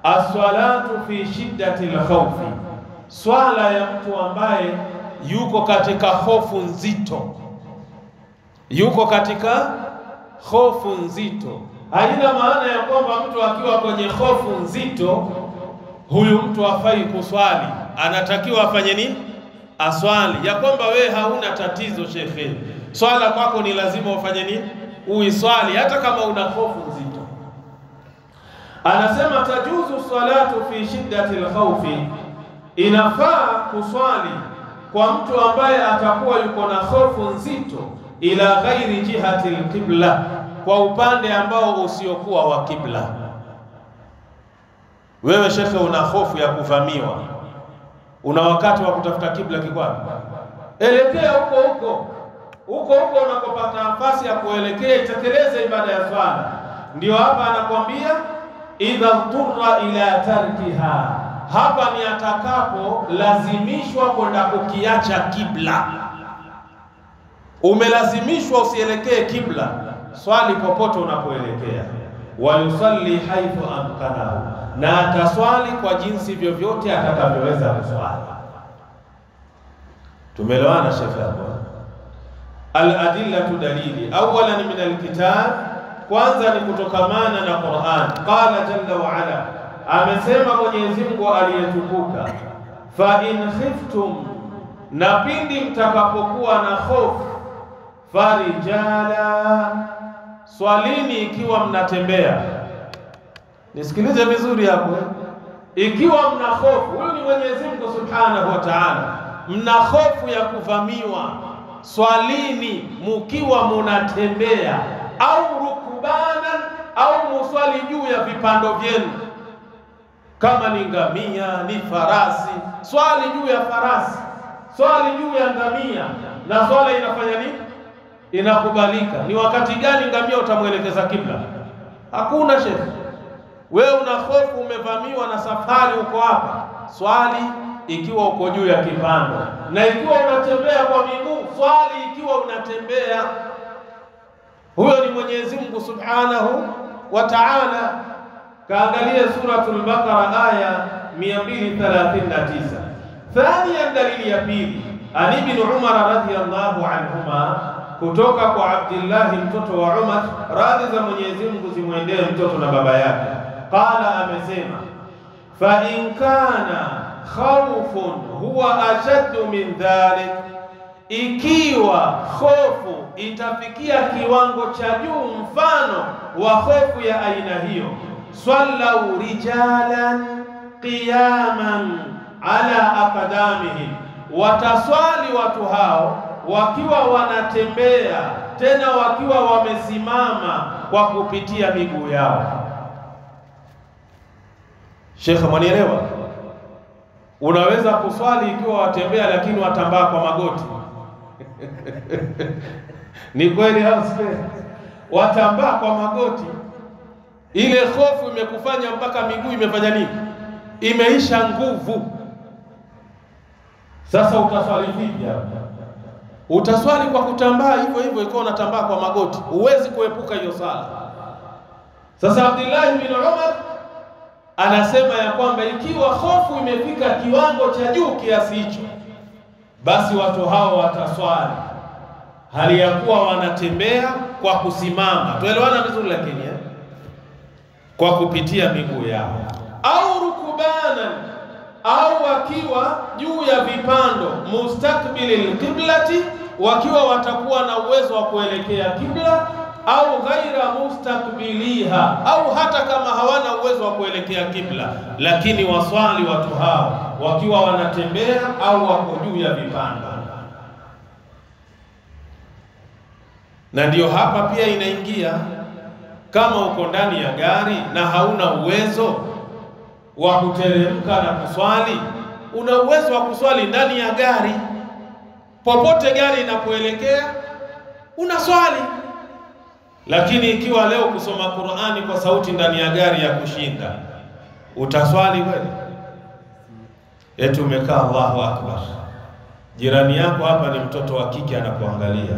as-salatu fi shiddati al-khawfi, swala ya mtu ambaye yuko katika hofu nzito, yuko katika hofu nzito. Haina maana ya kwamba mtu akiwa kwenye hofu nzito huyu mtu hafai kuswali, anatakiwa afanye nini? Aswali. Ya kwamba we hauna tatizo shekhe, swala kwako ni lazima ufanye nini? Uiswali hata kama una hofu nzito. Anasema tajuzu salatu fi shiddati al-khawfi, inafaa kuswali kwa mtu ambaye atakuwa yuko na hofu nzito, ila ghairi jihati al-qibla, kwa upande ambao usiokuwa wa kibla. Wewe shekhe una hofu ya kuvamiwa, una wakati wa kutafuta kibla kikwapi? Elekea huko unakopata nafasi ya kuelekea, itekeleze ibada ya swala. Ndio hapa anakuambia idha turra ila tarkiha, hapa ni atakapo lazimishwa kwenda kukiacha kibla. Umelazimishwa usielekee kibla, swali popote unapoelekea. Wa yusalli haithu amkanahu, na ataswali kwa jinsi vyovyote atakavyoweza kuswali. Tumeelewana shekhe hapo? Al-adillatu dalili awalan min al-kitab, kwanza ni kutokamana na Qur'an. Qala jalla wa ala, amesema Mwenyezi Mungu aliyetukuka, fa in khiftum, na pindi mtakapokuwa na hofu, farijala, swalini ikiwa mnatembea. Nisikilize vizuri hapo, ikiwa mna hofu. Huyu ni Mwenyezi Mungu Subhanahu wa Ta'ala. Mna hofu ya kuvamiwa, swalini mukiwa munatembea, au rukubana, au muswali juu ya vipando vyenu. Kama ni ngamia, ni farasi, swali juu ya farasi, swali juu ya ngamia. Na swala inafanya nini? Inakubalika. Ni wakati gani ngamia utamwelekeza kibla? Hakuna shekhi. Wewe una hofu, umevamiwa na safari, uko hapa, swali ikiwa uko juu ya kipando. Na ikiwa unatembea kwa miguu, swali ikiwa unatembea. Huyo ni Mwenyezi Mungu Subhanahu wa Ta'ala. Kaangalia suratul Baqara aya 239. Thania, dalili ya pili, ani ibn Umar radhiyallahu anhuma, kutoka kwa Abdullah mtoto wa Umar, radhi za Mwenyezi Mungu zimwendee mtoto na baba yake. Qala, amesema, fa in kana khawfun huwa ashaddu min dhalik, ikiwa hofu itafikia kiwango cha juu mfano wa hofu ya aina hiyo, sallu rijalan qiyaman ala aqdamihim, wataswali watu hao wakiwa wanatembea, tena wakiwa wamesimama kwa kupitia miguu yao. Shekhe, mwanielewa? Unaweza kuswali ikiwa watembea lakini watambaa kwa magoti. Ni kweli au si? Watambaa kwa magoti, ile hofu imekufanya mpaka miguu imefanya nini? Imeisha nguvu. Sasa utaswali vipi hapa? Utaswali kwa kutambaa hivyo hivyo, ikiwa unatambaa kwa magoti, huwezi kuepuka hiyo sala. Sasa Abdullah bin Umar anasema ya kwamba ikiwa hofu imefika kiwango cha juu kiasi hicho, basi watu hao wataswali hali ya kuwa wanatembea kwa kusimama. Tuelewana vizuri lakini kwa kupitia miguu yao, au rukubana, au wakiwa juu ya vipando, mustakbilil qiblati, wakiwa watakuwa na uwezo wa kuelekea kibla, au ghaira mustakbiliha, au hata kama hawana uwezo wa kuelekea kibla, lakini waswali watu hao wakiwa wanatembea au wako juu ya vipando. Na ndio hapa pia inaingia, kama uko ndani ya gari na hauna uwezo wa kuteremka na kuswali, una uwezo wa kuswali ndani ya gari. Popote gari inapoelekea unaswali. Lakini ikiwa leo kusoma Qur'ani kwa sauti ndani ya gari ya kushinda, utaswali kweli? Eti umekaa Allahu Akbar, jirani yako hapa ni mtoto wa kike anakuangalia,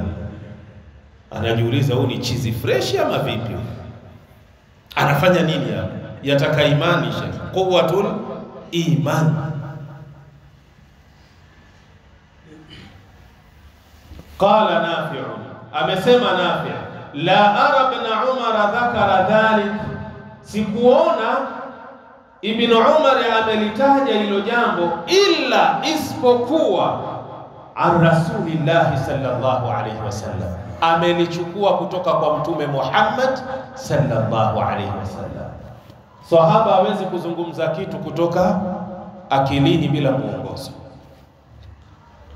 anajiuliza huyu ni chizi fresh ama vipi? Anafanya nini hapa? yataka imani, quwwatul iman. Qala Nafi', amesema Nafi', la ara ibn Umar dhakara dhalik, sikuona Ibn Umar amelitaja hilo jambo illa isipokuwa an Rasulillah sallallahu alayhi wasallam, amelichukua kutoka kwa Mtume Muhammad sallallahu alayhi wasallam. Sahaba hawezi kuzungumza kitu kutoka akilini bila muongozo.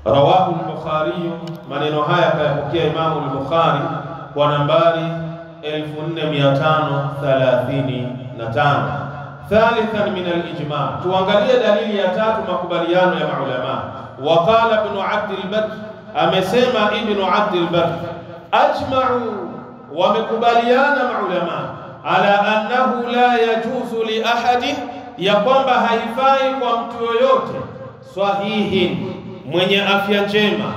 Rawahu al-Bukhari, maneno haya kayapokea Imamu al-Bukhari kwa nambari 4535. Thalithan min al-ijma', tuangalie dalili ya tatu, makubaliano ya maulama. Waqala ibn Abd al-Barr, amesema Ibn Abd al-Barr, ajma'u, wamekubaliana maulama ala annahu la yajuzu li ahadin, ya kwamba haifai kwa mtu yoyote, sahihin, mwenye afya njema,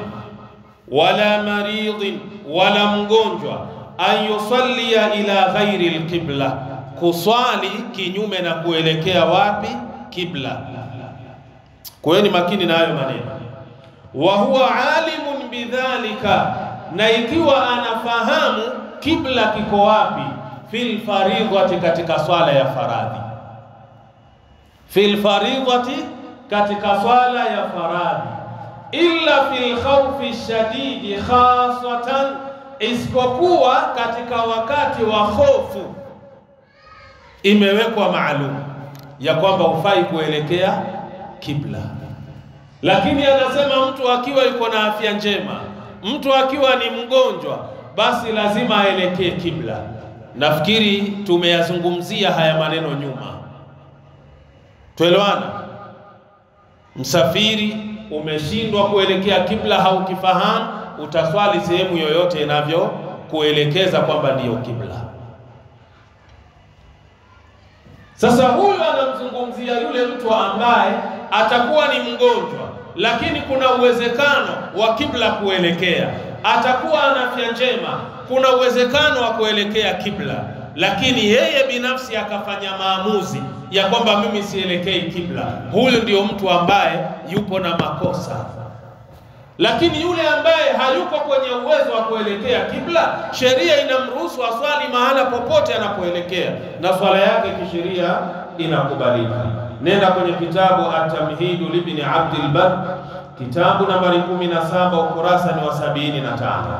wala maridhin, wala mgonjwa, an yusallia ila ghairi al-qibla, kuswali kinyume na kuelekea wapi? Kibla. Kuweni makini na hayo maneno. Wa huwa alimun bidhalika, na ikiwa anafahamu kibla kiko wapi, fil faridhati, katika swala ya faradhi, fil faridhati, katika swala ya faradhi, illa fil khawfi shadidi khasatan, isipokuwa katika wakati wa hofu imewekwa maalum ya kwamba hufai kuelekea kibla. Lakini anasema mtu akiwa yuko na afya njema, mtu akiwa ni mgonjwa, basi lazima aelekee kibla. Nafikiri tumeyazungumzia haya maneno nyuma, tuelewana. Msafiri umeshindwa kuelekea kibla, haukifahamu, utaswali sehemu yoyote inavyo kuelekeza kwamba ndiyo kibla. Sasa huyu anamzungumzia yule mtu ambaye atakuwa ni mgonjwa, lakini kuna uwezekano wa kibla kuelekea. Atakuwa ana afya njema, kuna uwezekano wa kuelekea kibla, lakini yeye binafsi akafanya maamuzi ya kwamba mimi sielekei kibla. Huyu ndio mtu ambaye yupo na makosa. Lakini yule ambaye hayuko kwenye uwezo wa kuelekea kibla, sheria inamruhusu aswali mahala popote anapoelekea, na swala yake kisheria inakubalika. Nenda kwenye kitabu At-Tamhidu libni Abd al-Barr, kitabu nambari 17, ukurasa ni wa 75.